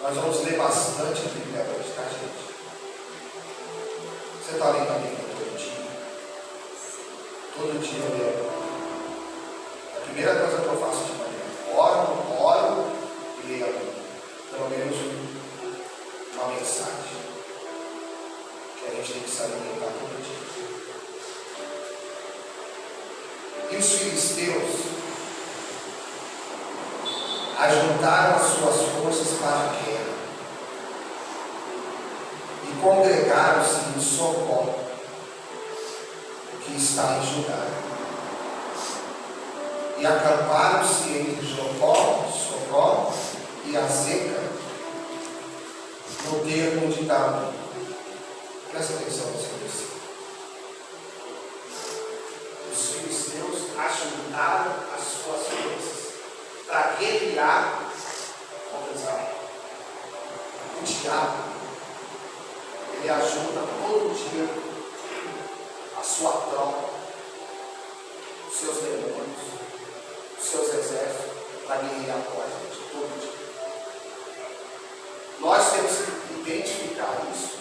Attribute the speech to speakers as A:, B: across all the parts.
A: Nós vamos ler bastante a Bíblia hoje, tá, gente? Você está lendo a Bíblia todo dia? Todo dia eu leio. A primeira coisa que eu faço de manhã, oro e leio a Bíblia. Pelo menos uma mensagem que a gente tem que se alimentar todo dia. E os filisteus ajuntaram as suas forças para a guerra e congregaram-se em Socó, que está em Judá, e acamparam-se entre Socó e Azeca, no termo de Dama. Presta atenção nesse versículo. Os filisteus ajuntaram as suas forças para guerrear contra Israel. O diabo, ele ajunta todo dia a sua tropa, os seus demônios, os seus exércitos, para guerrear com a gente todo dia. Nós temos que identificar isso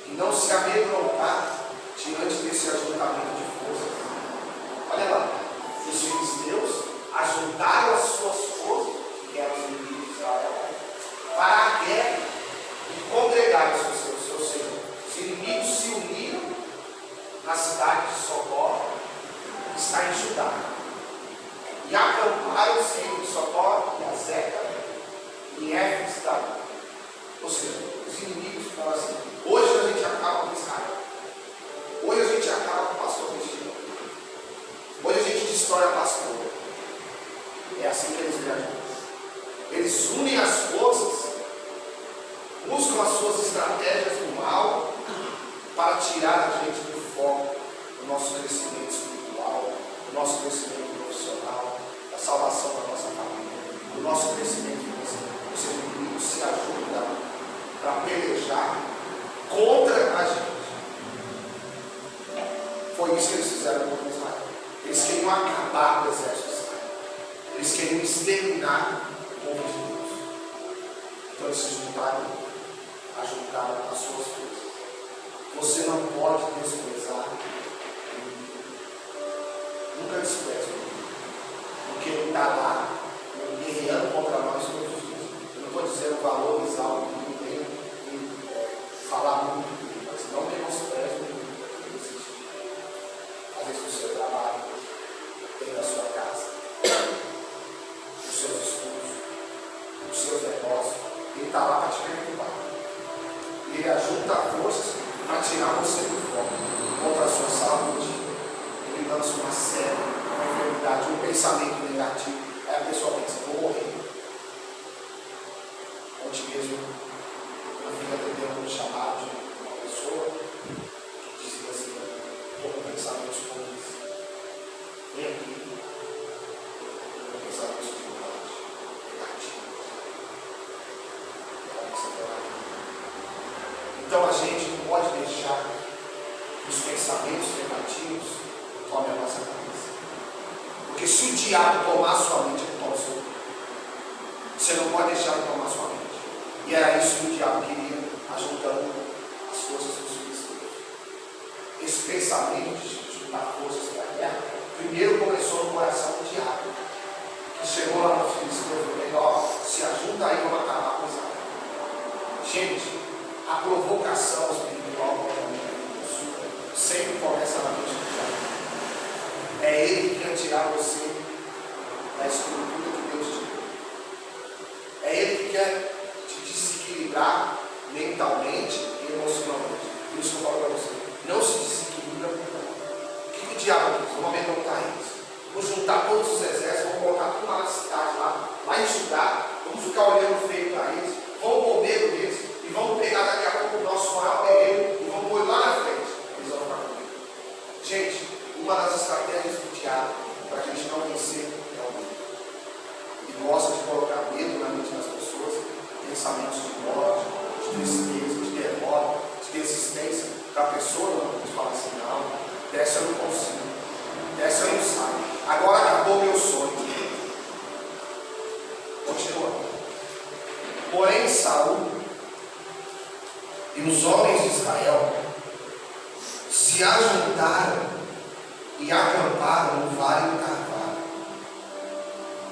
A: e não se amedrontar diante desse ajuntamento de forças. Olha lá, os filisteus ajuntaram as suas forças, que eram os inimigos de Israel, para a guerra e congregaram-se. Ou seja, os inimigos se uniram na cidade de Socó, que está em Judá, e acamparam-se entre Socó e Azeca, em Éfes-Davi. Ou seja, os inimigos falam assim: hoje a gente acaba com Israel, hoje a gente acaba com o pastor Cristiano, hoje a gente destrói a pastora. É assim que eles viajam. Eles unem as forças, buscam as suas estratégias do mal para tirar a gente do foco do nosso crescimento espiritual, do nosso crescimento profissional, da salvação da nossa família, do nosso crescimento financeiro. Ou seja, o inimigo se ajuda para pelejar contra a gente. Foi isso que eles fizeram contra Israel. Eles queriam acabar com o exército de Israel. Eles queriam exterminar o povo de Deus. Então eles se juntaram as suas forças. Você não pode desprezar o inimigo. Nunca despreze o inimigo. Porque ele está lá guerreando contra nós todos os dias. Eu não estou dizendo valorizar o inimigo, nem falar muito do inimigo, mas não menospreze o inimigo que existe. Às vezes no seu trabalho, dentro da sua casa, nos seus estudos, nos seus negócios, ele está lá para te perturbar. Ele ajunta forças para tirar você do foco contra a sua saúde. Ele lança uma série, uma enfermidade, um pensamento negativo. Aí a pessoa pensa: vou morrer. Ontem mesmo eu fui atender um chamado de uma pessoa que dizia assim: estou com pensamentos ruins. Vem aqui. Estou com pensamentos de morte, negativo. Então a gente não pode deixar que os pensamentos negativos tomem a nossa cabeça. Porque se o diabo tomar a sua mente, ele toma o seu corpo. Você não pode deixar ele tomar a sua mente. E era isso que o diabo queria, ajuntando as forças dos filisteus. Esse pensamento de juntar forças para a guerra, primeiro começou no coração do diabo, que chegou lá nos filisteus e falou: se ajunta aí, vamos acabar com Israel. Gente, a provocação espiritual sempre começa na mente do diabo. É ele que quer tirar você da estrutura que Deus te deu. É ele que quer te desequilibrar mentalmente e emocionalmente. Por isso que eu falo para você: não se desequilibra por nada. O que o diabo diz? Vamos amedrontar eles. Vamos juntar todos os exércitos, vamos colocar tudo lá na cidade, lá em Judá. Vamos ficar olhando feio para eles. Vamos com medo deles. E vamos pegar daqui a pouco o nosso maior guerreiro e vamos pôr lá na frente. Eles vão ficar com medo. Gente, uma das estratégias do diabo para a gente não vencer é o medo. Ele gosta de colocar medo na mente das pessoas, pensamentos de morte, de tristeza, de derrota, de desistência, para a pessoa não fala assim: não, dessa eu não consigo, dessa eu não saio, agora acabou meu sonho. Continua. Porém, Saul e os homens de Israel se ajuntaram e acamparam no vale do Carvalho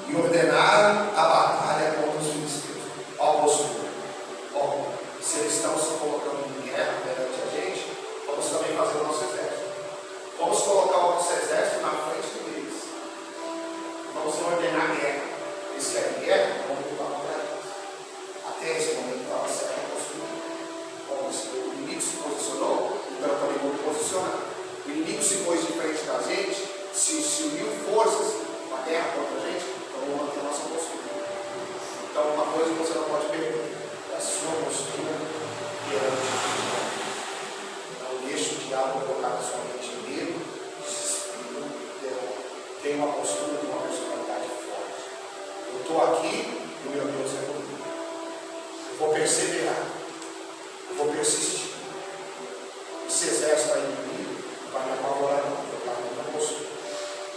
A: e ordenaram a batalha contra os filisteus. Ó, postura. Ó, se eles estão se colocando em guerra perante a gente, vamos também fazer o nosso exército. Vamos colocar o nosso exército na frente deles. Vamos ordenar guerra. Eles querem guerra? Vamos lutar contra eles. Até esse momento estava certo a postura. Bom, o inimigo se posicionou, então eu também vou me posicionar. O inimigo se pôs de frente da gente, se uniu forças para a guerra contra a gente, então vamos manter a nossa postura. Então, uma coisa que você não pode perder é a sua postura perante o diabo. Não deixe o diabo colocar na sua mente medo, desespero, terror. Tenha uma postura de uma personalidade forte. Eu estou aqui e o meu Deus é comigo. Eu vou perseverar. Eu vou persistir. Esse exército aí inimigo vai me apavorar, não. Eu estou na minha postura.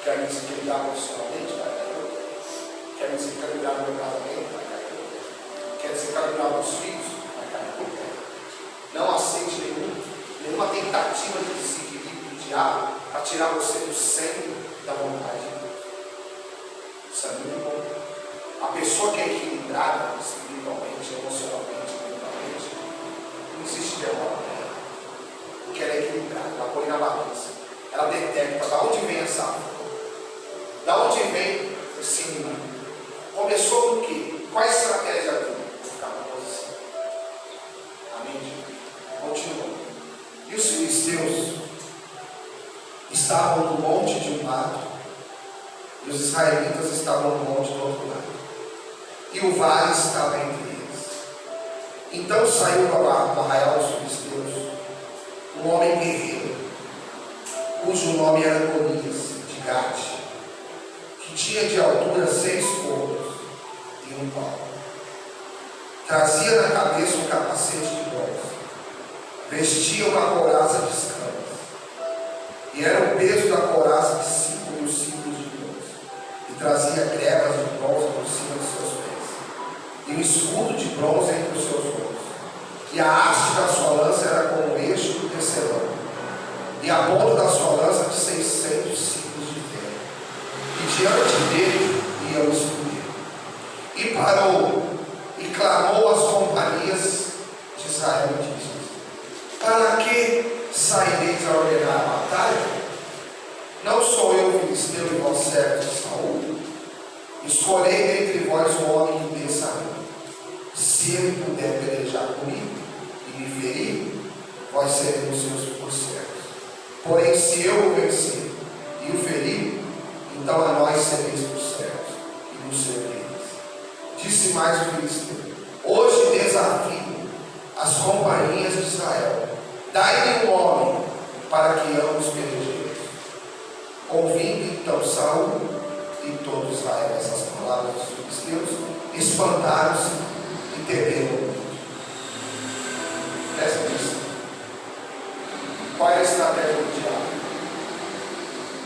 A: Quer me desequilibrar profissionalmente? Vai cair. Quer me desequilibrar no meu casamento? Vai cair. Quer desequilibrar meus filhos? Vai cair. Não aceite nenhuma tentativa de desequilíbrio do diabo para tirar você do centro da vontade de Deus. Isso é muito bom. A pessoa que é equilibrada espiritualmente, emocionalmente, mentalmente, não existe derrota nela. Porque ela é equilibrada, ela põe na balança. Ela detecta de onde vem essa força. Da onde vem esse inimigo? Começou do quê? Qual a estratégia dele? Vou ficar na posição. Amém, gente? Continua. E os filisteus estavam no monte de um lado, e os israelitas estavam no monte do outro lado. E o vale estava entre eles. Então saiu do arraial dos filisteus um homem guerreiro, cujo nome era Golias, de Gate, que tinha de altura 6 côvados e um palmo. Trazia na cabeça um capacete de bronze, vestia uma couraça de escamas, e era o peso da couraça de 5.000 ciclos de bronze, e trazia grebas de bronze por cima dos seus pés, e um escudo de bronze entre os seus ombros, e a haste da sua lança era como um eixo do tecelão, e a ponta da sua lança de 600 ciclos de ferro, e diante dele ia o escudeiro. E parou, e clamou às companhias de Israel e disse: para que saireis a ordenar a batalha? Não sou eu filisteu e vós servos de Saul? Escolhei entre vós um homem que desça a mim. Se ele puder pelejar comigo e me ferir, vós sereis seus por servos. Porém, se eu o vencer e o ferir, então a nós sereis por servos e nos servireis. Disse mais o filisteu: hoje desafio as companhias de Israel, dai-me um homem para que ambos pelejemos. Ouvindo então Saul e todo Israel essas palavras dos filisteus, espantaram-se e temeram muito. Presta atenção. Qual é a estratégia do diabo?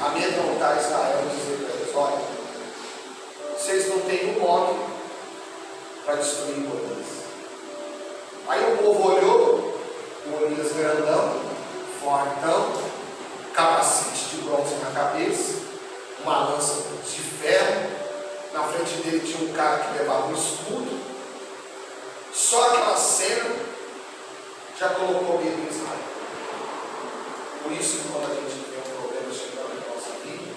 A: Amedrontar Israel e dizer para eles: olha, vocês não têm um homem para destruir Golias. Aí o povo olhou, Golias grandão, fortão, capacete de bronze na cabeça, uma lança de ferro, na frente dele tinha um cara que levava um escudo. Só aquela cena já colocou medo em Israel. Por isso, quando a gente vê um problema chegando na nossa vida,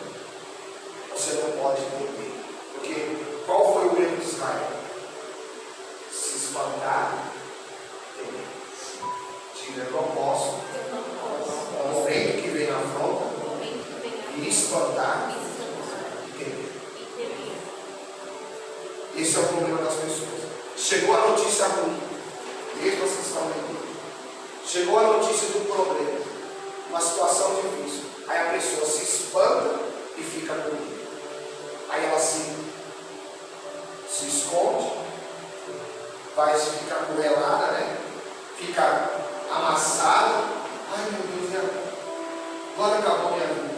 A: você não pode ter medo. Porque qual foi o erro de Israel? Se espantar, ter medo. Tira propósito, o momento que vem na afronta, e espantar e ter medo. Esse é o problema das pessoas. Chegou a notícia ruim, mesmo vocês estão vendo. Chegou a notícia do problema, uma situação difícil. Aí a pessoa se espanta e fica com medo. Aí ela se esconde, vai ficar curelada, né? Fica amassada. Ai meu Deus, e agora? Agora acabou minha vida.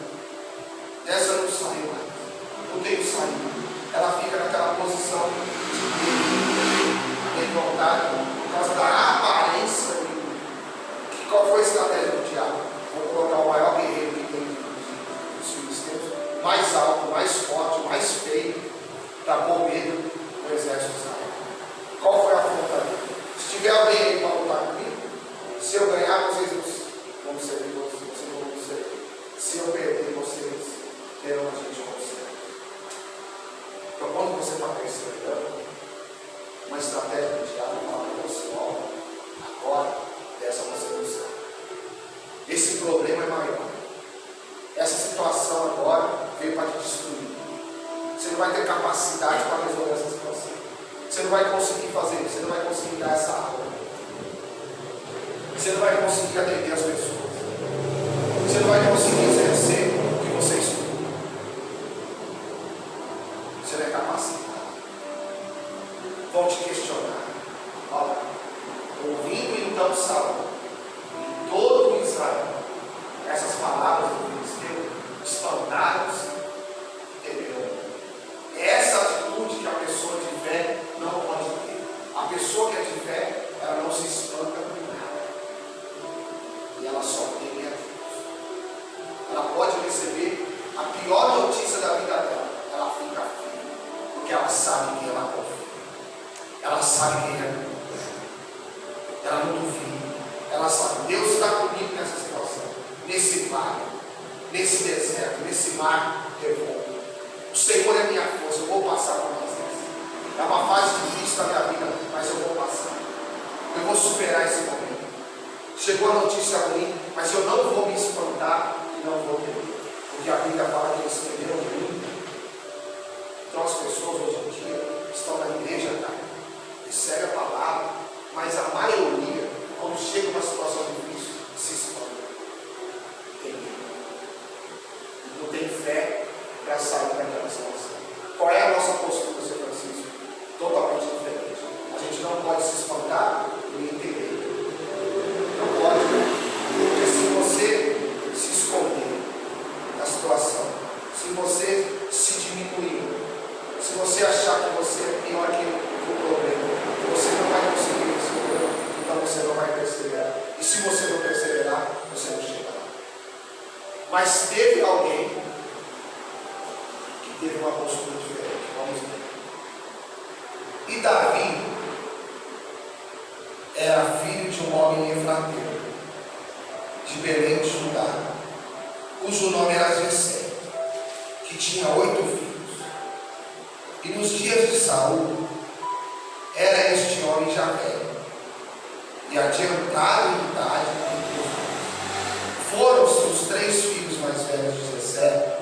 A: Essa não saiu mais. Não tenho saída. Ela fica naquela posição de medo, exército de Israel. Qual foi a afronta dele? Se tiver alguém aí para lutar comigo, se eu ganhar, vocês vão ser vitoriosos, vocês vão ser. Se eu perder, vocês terão a gente como servo. Então, quando você está perseverando, uma estratégia do diabo fala para você: ó, agora, dessa você não sabe. Esse problema é maior. Essa situação agora veio para te destruir. Você não vai ter capacidade para resolver essa situação. Você não vai conseguir fazer isso. Você não vai conseguir dar essa aula. Você não vai conseguir atender as pessoas. Você não vai conseguir exercer o que você estuda. Você não é capacitado. Vão te questionar. Olha, ouvindo então Saul e todo Israel, essas palavras do Filisteu espantaram-se e temeram. Essa atitude que a pessoa de fé não pode ter. A pessoa que é de fé, ela não se espanta com nada. E ela só teme a Deus. Ela pode receber a pior notícia da vida dela. Ela fica firme. Porque ela sabe quem ela confia. Ela sabe quem é Deus. Ela não duvida. Ela sabe. Deus está comigo nessa situação. Nesse vale. Nesse deserto. Nesse mar revolto. O Senhor é minha força. Eu vou passar por mais essa. É uma fase difícil da minha vida, mas eu vou passar. Eu vou superar esse momento. Chegou a notícia ruim, mas eu não vou me espantar e não vou temer. Porque a Bíblia fala que eles temeram muito. Então as pessoas hoje em dia estão na igreja, cara, recebem a palavra, mas a maioria, quando chega uma situação difícil, se espanta. Tem medo. Não tem fé para sair daquela situação. Qual é a nossa postura, São Francisco? Totalmente diferente. A gente não pode se espantar e nem temer. Não pode, porque se você se esconder da situação, se você se diminuir, se você achar que você é pior que o problema, você não vai conseguir resolver, então você não vai perseverar. E se você não perseverar, você não chegará. Mas teve alguém que teve uma postura diferente. Vamos ver. E Davi era filho de um homem efrateu, de Belém de Judá, cujo nome era Jessé, que tinha 8 filhos. E nos dias de Saul, era este homem já velho, e adiantado em idade entre os homens. Foram-se os 3 filhos mais velhos de Jessé,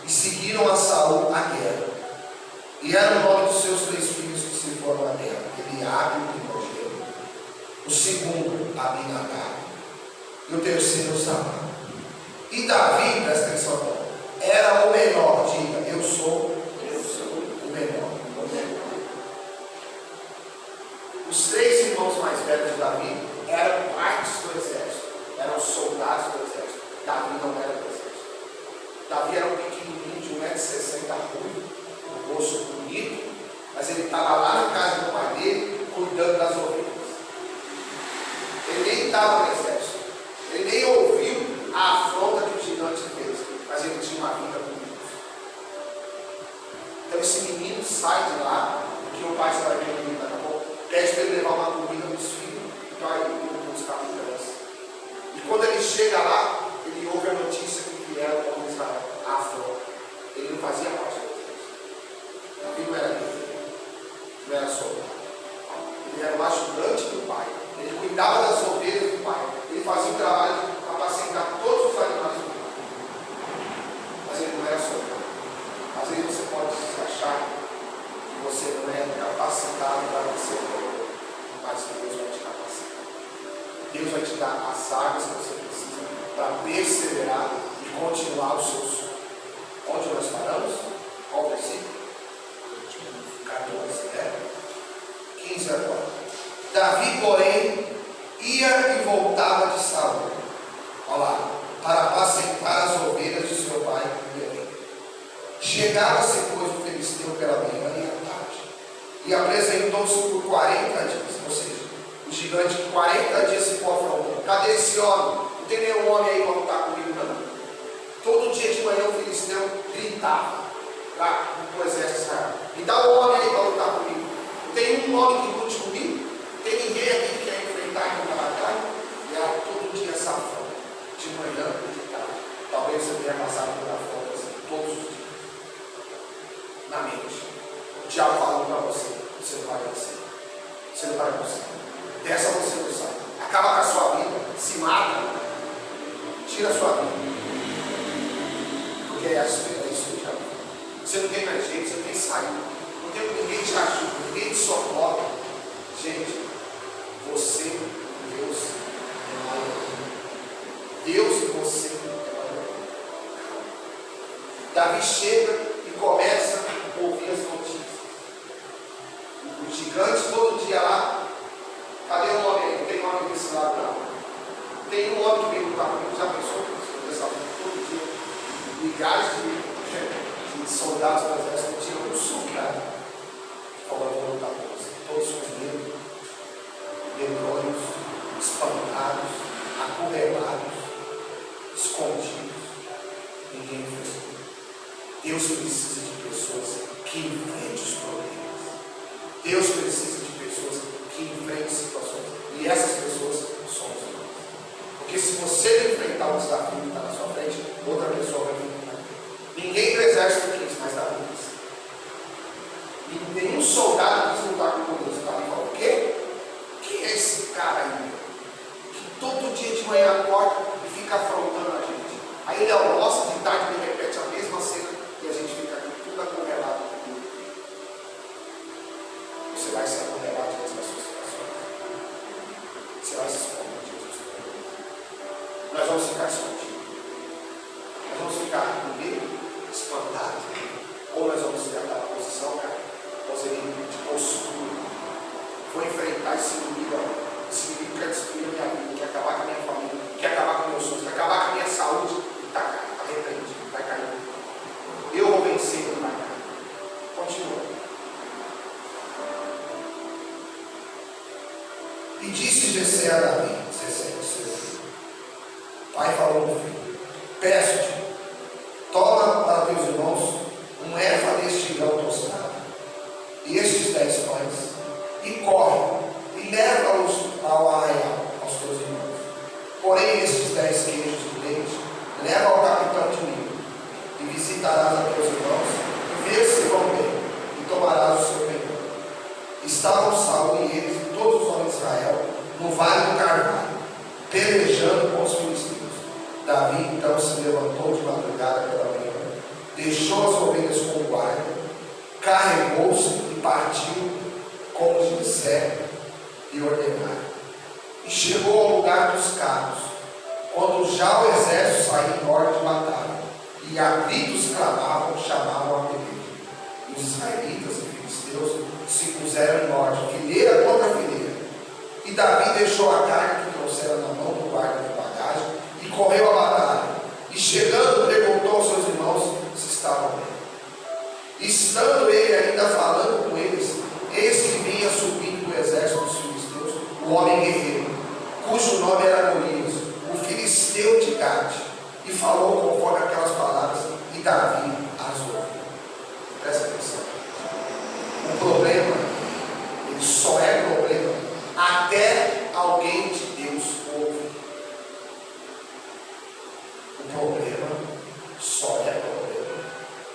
A: e seguiram a Saul à guerra. E era o nome dos seus 3 filhos que se foram à guerra: Eliabe, o primogênito, o segundo, Abinadab, e o terceiro, Samar. E Davi, presta atenção, era o menor. Diga: eu sou o menor. Os 3 irmãos mais velhos de Davi eram partes do exército, eram soldados do exército. Davi não era do exército. Davi era um pequenininho de 1,60 m, ruim, um rosto bonito, mas ele estava lá na casa do pai dele, cuidando das ovelhas. Ele nem estava no exército, ele nem ouviu a afronta que o gigante fez, mas ele tinha uma vida com Deus. Então esse menino sai de lá, porque o pai vai ver ele daqui a pouco, pede para ele levar uma comida para os filhos, então aí ele buscar a criança. E quando ele chega lá, ele ouve a notícia que vieram com Israel, a afronta. Ele não fazia parte do exército. Davi não era guerreiro, não era soldado. Ele era o ajudante do pai. Ele cuidava das ovelhas do pai. Ele fazia o trabalho de apacentar todos os animais do pai. Mas ele não era soldado. Às vezes você pode se achar que você não é capacitado para ser soldado, mas Deus vai te capacitar. Deus vai te dar as armas que você precisa para perseverar e continuar o seu sonho. Onde nós paramos? Qual versículo? 14, né? 15 agora. Davi, porém, ia e voltava de Saul, olha lá, para apacentar as ovelhas de seu pai em Belém. Chegava-se, pois, o filisteu pela manhã e à tarde, e apresentou-se por 40 dias, ou seja, o gigante 40 dias se afrontando. Cadê esse homem? Não tem nenhum homem aí para lutar comigo, não. Todo dia de manhã o filisteu gritava lá no exército de Israel: me dá um homem aí para lutar comigo. diabo falando para você, você não vai vencer. Você não vai conseguir. Dessa você não sai. Acaba com a sua vida, se mata, tira a sua vida. Porque é isso que o diabo faz. Você não tem mais jeito, você não tem saída. Não tem ninguém te ajuda, ninguém te socorre. Gente, você, Deus, é maior. Deus e você é maior. Davi chega e começa a ouvir as notícias. O gigante todo dia lá. Cadê o homem aí? Não tem nome desse lado não. Tem um homem que vem lutar comigo, já pensou? Todo dia. Milhares de soldados do exército tiram um soldado. Falando, vou lutar com você. Todos com medo, demônios, espantados, acurrelados, escondidos. Ninguém enfrentou. Deus precisa de pessoas que enfrentem os problemas. Deus precisa de pessoas que enfrentem situações. E essas pessoas somos nós. Porque se você enfrentar um desafio que está na sua frente, outra pessoa vai enfrentar. Ninguém do exército quis, mas Davi quis. E nenhum soldado quis lutar com Deus. Davi falou, o quê? Quem é esse cara aí? Que todo dia de manhã acorda e fica afrontando a gente. Aí ele almoça, de tarde ele repete a mesma cena e a gente fica aqui tudo acorrelado. Você vai ser acorrelado diante das suas situações. Você vai se esconder diante das suas situações. Nós vamos ficar escondidos. Nós vamos ficar com medo, espantado. Ou nós vamos ter aquela posição, cara, de postura. Vou enfrentar esse inimigo. Esse inimigo quer destruir a minha vida, quer acabar com a minha família, quer acabar com meus sonhos, quer acabar com a minha saúde. Está arrependido, vai cair. Eu vou vencer, ele vai cair. Continua. E disse Jessé a Davi, 16, pai falou ao filho, peço-te, toma para teus irmãos um éfa deste grão tostado, e estes 10 pães, e corre, e leva-os ao arraial, aos teus irmãos. Porém, estes 10 queijos de leite, leva ao capitão de mim, e visitarás a teus irmãos, e vê se vão bem, e tomarás o seu perdão. Estavam Saul e eles e todos os homens de Israel no vale do Carvalho, pelejando com os filisteus. Davi então se levantou de madrugada pela manhã, deixou as ovelhas com o guarda, carregou-se e partiu como os disseram e ordenaram. E chegou ao lugar dos carros, quando já o exército saía em ordem de batalha, e a gritos clamavam, chamavam a peleja. E os israelitas e filisteus se puseram em ordem, fileira contra fileira. E Davi deixou a carga que trouxera na mão do guarda de bagagem e correu à batalha. E chegando, perguntou aos seus irmãos se estavam bem. Estando ele ainda falando com eles, eis que vinha subindo do exército dos filisteus o homem guerreiro, cujo nome era Golias, o filisteu de Gade, e falou conforme aquelas palavras, e Davi as ouviu. Presta atenção. O problema, ele só é problema até alguém de Deus ouvir. O problema só é problema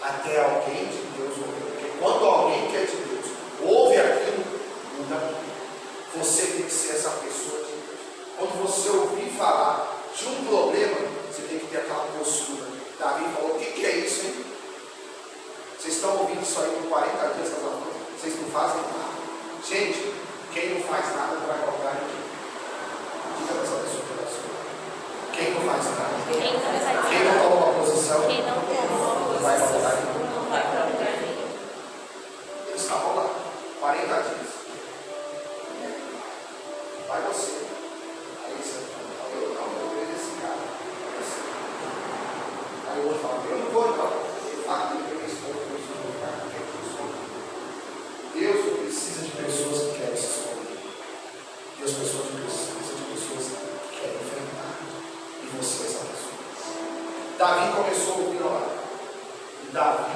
A: até alguém de Deus ouvir. Porque quando alguém que é de Deus ouve aquilo, muda tudo. Você tem que ser essa pessoa de Deus. Quando você ouvir falar de um problema, você tem que ter aquela postura. Davi falou, o que é isso, hein? Vocês estão ouvindo isso aí por 40 dias, essas coisas? Vocês não fazem nada. Gente, quem não faz nada não vai colocar ninguém. Diga para essa pessoa que sua. Quem não faz nada? Quem não toma uma posição? Não vai colocar ninguém. Eles estavam lá, 40 dias. Vai você. Aí você fala, eu não vejo esse cara. Aí o outro fala, eu não vou não. Deus não precisa de pessoas que querem se esconder. Deus precisa de pessoas que querem enfrentar. E você é essa pessoa. Davi começou a ouvir lá. E Davi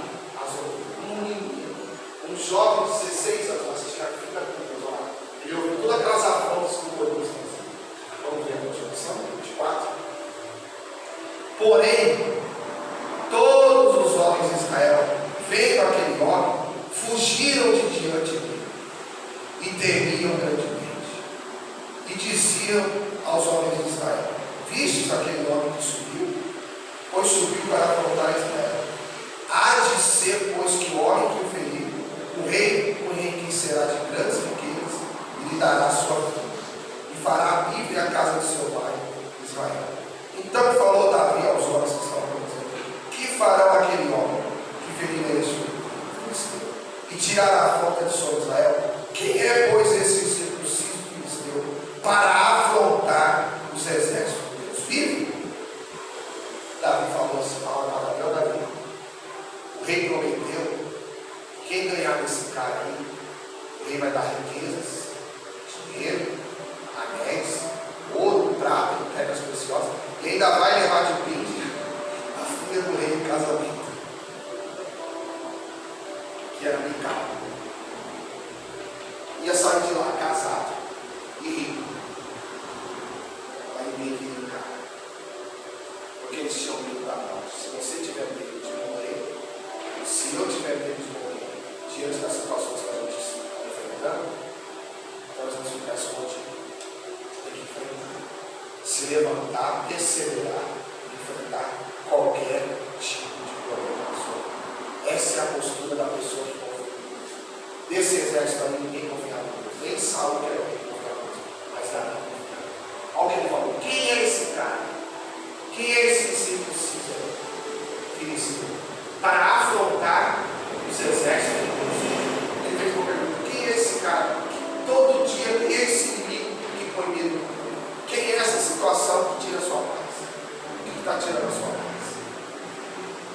A: um menino, um jovem de 16 anos, assistir a filha da lá. Ele ouviu todas aquelas afrontas que o Golias fez. Vamos ver a continuação, 24. Porém, todos os homens de Israel, vendo aquele homem, fugiram subiram de diante dele e temiam grandemente. E diziam aos homens de Israel: vistes aquele homem que subiu? Pois subiu para afrontar Israel. Há de ser, pois, que o homem que o feriu, o rei o enriquecerá de grandes riquezas e lhe dará sua vida, e fará livre a casa de seu pai, Israel. Então falou Davi aos homens que estavam dizendo: que farão aquele homem que feriu este filisteu e tirará a afronta de sobre Israel? Quem é, pois, esse incircunciso filisteu para afrontar os exércitos de Deus vive? Davi falou assim: Davi, o rei prometeu, quem ganhar desse cara aí, o rei vai dar riquezas, dinheiro, anéis, ouro, prata, pedras preciosas, e ainda vai levar de brinde a filha do rei em casamento, que era Mical. Ia sair de lá casado e rico. Aí ninguém queria Mical, porque eles tinham medo da morte. Se você tiver medo de morrer, se eu tiver medo de morrer diante das situações que a gente está enfrentando, então nós vamos ficar escondidos. Tem que enfrentar, se levantar, perseverar, enfrentar qualquer tipo de problema na sua vida. Essa é a postura da pessoa que confia em Deus. Desse exército aí ninguém confiava em Deus, nem Saul que era alguém que confiava em Deus, mas Davi confiava. Olha o que ele falou: quem é esse cara? Quem é esse circunciso filisteu para afrontar os exércitos de Deus? Ele fez uma pergunta: quem é esse cara que todo dia tem esse inimigo que põe medo? Quem é essa situação que tira a sua paz? O que está tirando a sua paz?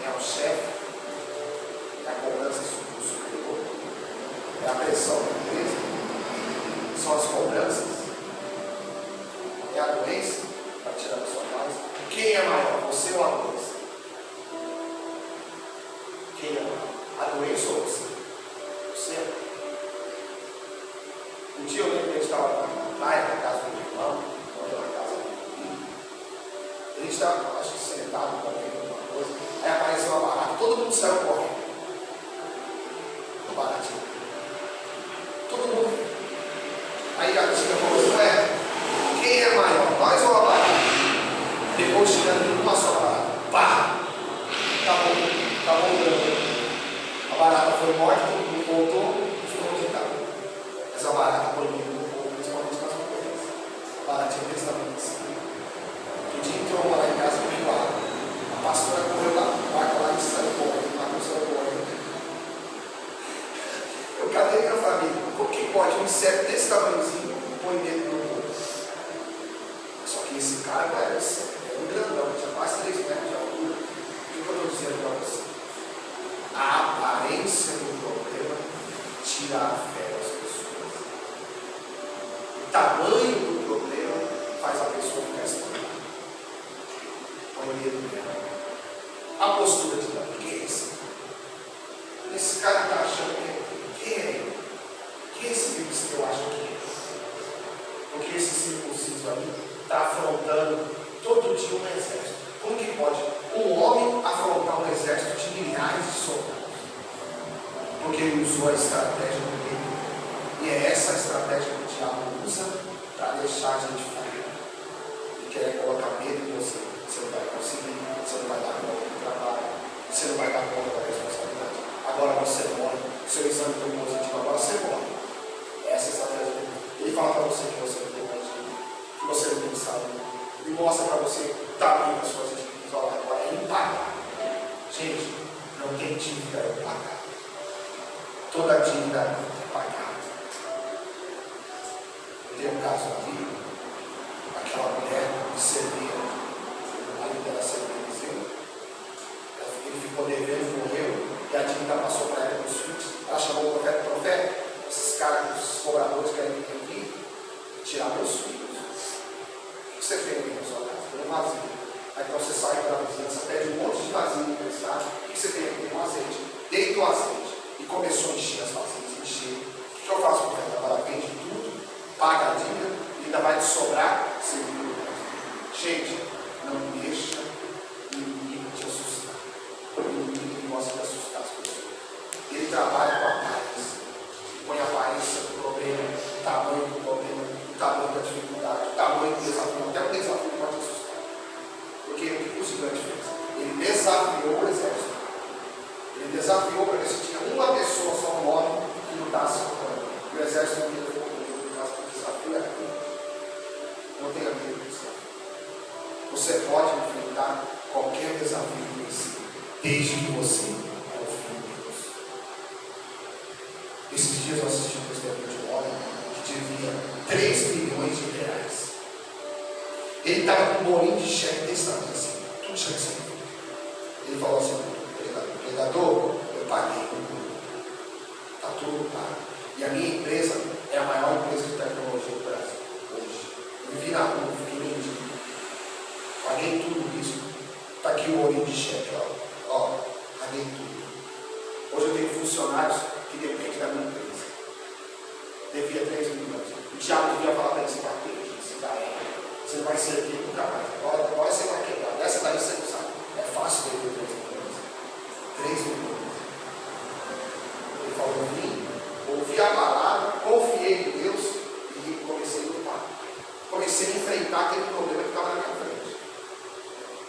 A: É o chefe? É a cobrança do superior? É a pressão da empresa? São as cobranças? É a doença que está tirando a sua paz? Quem é maior, você ou a doença? Quem é maior? A doença ou você? Você. Um dia eu lembro que a gente estava na praia, na casa do meu irmão, ou na casa do meu filho. A gente estava, acho que sentado, comendo alguma coisa. Aí apareceu uma barata, todo mundo saiu correndo. Uma baratinha. Todo mundo. Aí a tia falou assim: quem é maior, nós ou a barata? Depois tirando uma só barata. Pá! Acabou dando. A barata foi morta, todo mundo voltou e ficou deitado. Mas a barata foi muito pouco, principalmente nas mulheres. A baratinha pensamento assim. Um dia entrou lá em casa com água. A pastora correu lá no quarto lá e saiu correndo, lá com o seu correndo. Eu cadê minha família? Como que pode um inseto desse tamanhozinho põe medo no mundo? Só que esse cara não era inseto. Um grandão, tinha quase 3 metros de altura. O que eu estou dizendo para você? A aparência do problema tira a fé das pessoas. O tamanho do problema faz a pessoa ficar espantada. Põe medo nela. A postura de Davi: quem é esse? Esse cara está achando que é. Quem é ele? Quem é esse filisteu acha que é? Porque esse circunciso ali está afrontando todo dia um exército. Como que pode um homem afrontar um exército de milhares de soldados? Porque ele usou a estratégia do medo. E é essa estratégia que o diabo usa para deixar a gente falhar. Ele quer colocar medo em você. Você não vai conseguir, você não vai dar conta do trabalho, você não vai dar conta da responsabilidade. Agora você morre, seu exame foi positivo, agora você morre. Essa é a estratégia dele. Ele fala para você que você não tem mais vida, que você não tem saúde. E mostra para você o tamanho das suas dívidas. Olha, agora é impagável. Gente, não tem dívida impagável. Toda dívida é pagável. Eu tenho um caso na Bíblia, aquela mulher que servia, o marido dela servia Eliseu. Ele ficou devendo, morreu, e a dívida passou para ela dos filhos. Ela chamou o profeta, esses caras, os cobradores querem vir aqui tirar meus filhos. O que você fez aqui na sua casa? Tem um vazio. Aí então você sai para a vizinhança, pede um monte de vazio emprestado. O que você tem aqui? Tem um azeite. Deita o azeite. E começou a encher as vasilhas, encher. O que eu faço com ela? Ela vende tudo, paga a dívida, e ainda vai te sobrar servir o resto. Gente, não deixa o inimigo te assustar. O inimigo gosta de assustar as pessoas. Ele trabalha com atalhos. desafiou para ver se tinha uma pessoa, só um homem, que lutasse contra ele. E o exército não levou comigo, por causa do desafio é aquilo. Não tenha medo do desafio. Você pode enfrentar qualquer desafio em si, desde que você confie em Deus. Esses dias eu assisti um testemunho de um homem que devia 3 milhões de reais. Ele estava com um bolinho de cheque desse tamanho assim, tudo cheque assim. Ele falou assim: pregador, eu paguei. Está tudo pago. E a minha empresa é a maior empresa de tecnologia do Brasil hoje. Eu vivi na rua, fiquei mendigo. Paguei tudo isso. Está aqui o bolinho de cheque, ó. Paguei tudo. Hoje eu tenho funcionários que dependem da minha empresa. Devia 3 milhões. O diabo devia falar para ele: você está perdido, você está errado. Você não vai ser aqui nunca mais. Agora você vai quebrar. Essa daí você não sabe. É fácil ter 3 milhões. 3 milhões. Ele falou: eu vim, ouvi a palavra, confiei em Deus e comecei a lutar. Comecei a enfrentar aquele problema que estava na minha frente.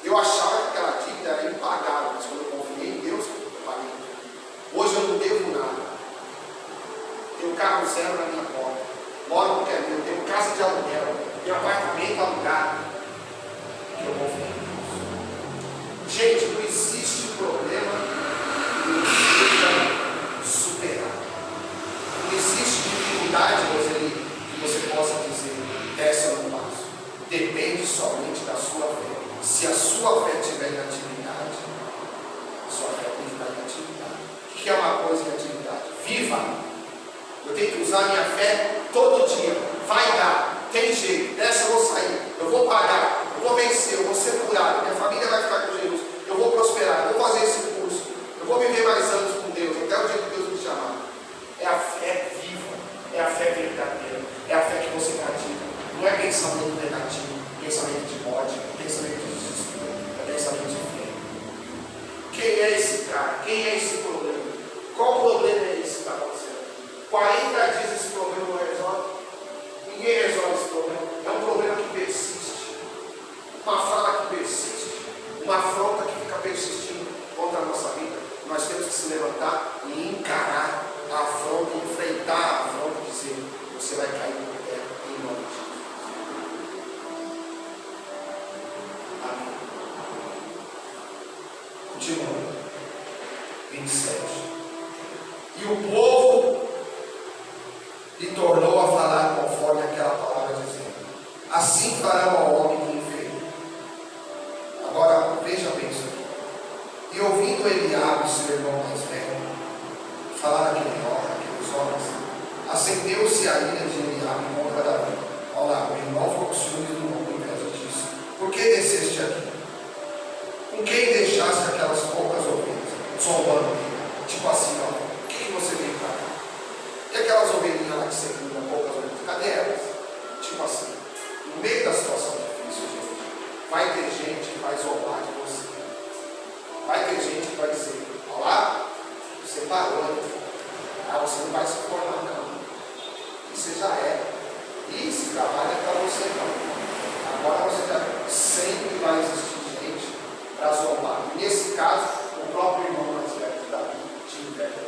A: Eu achava que aquela dívida era impagável, mas quando eu confiei em Deus, eu paguei. Hoje eu não devo nada. Tenho carro zero na minha porta. Moro no que é meu, tenho casa de aluguel, tenho apartamento alugado. E eu confio em Deus. Gente, não existe problema que não seja superado. Não existe dificuldade, Roseli, que você possa dizer: desce ou não passo. Depende somente da sua fé. Se a sua fé estiver em atividade, a sua fé tem que estar em atividade. O que é uma coisa em atividade? Viva! Eu tenho que usar minha fé todo dia. Vai dar, tem jeito, dessa eu vou sair, eu vou pagar, eu vou vencer, eu vou ser curado, minha família vai ficar com Jesus, eu vou prosperar, eu vou fazer esse curso, eu vou viver mais anos com Deus, até o dia que Deus me chamar. É a fé viva, é a fé verdadeira, é a fé que você pratica. Não é pensamento negativo, pensamento de morte, pensamento de desespero, é pensamento de fé. Quem é esse cara? Quem é esse problema? Qual problema é esse que está acontecendo? 40 dias esse problema não resolve. Ninguém resolve esse problema. É um problema que persiste. Uma fala que persiste. Uma afronta que fica persistindo contra a nossa vida. Nós temos que se levantar e encarar a afronta, enfrentar a afronta e dizer: você vai cair por terra em nome de Jesus. Amém. Continuando. 27. E o povo lhe tornou a falar conforme aquela palavra, dizendo: assim farão ao homem que enferma. Agora veja bem isso aqui. E ouvindo Eliabe, seu irmão mais velho, falar aqueles homens, acendeu-se a ira de Eliabe contra Davi. Olha lá, o irmão ficou com ciúmes do irmão, com inveja, disse: por que desceste aqui? Com quem deixaste aquelas poucas ovelhas? Zombando dele. Tipo assim, ó, o que você veio para cá? E aquelas ovelhinhas lá que você cuida, poucas ovelhas, cadê elas? Tipo assim, no meio da situação difícil, gente, vai ter gente que vai zombar de você. Vai ter gente que vai dizer: olha lá, você parou, né? Você não vai se formar, não. E você já é. E esse trabalho é para você, não. Agora você já sempre vai existir gente para zombar. E nesse caso,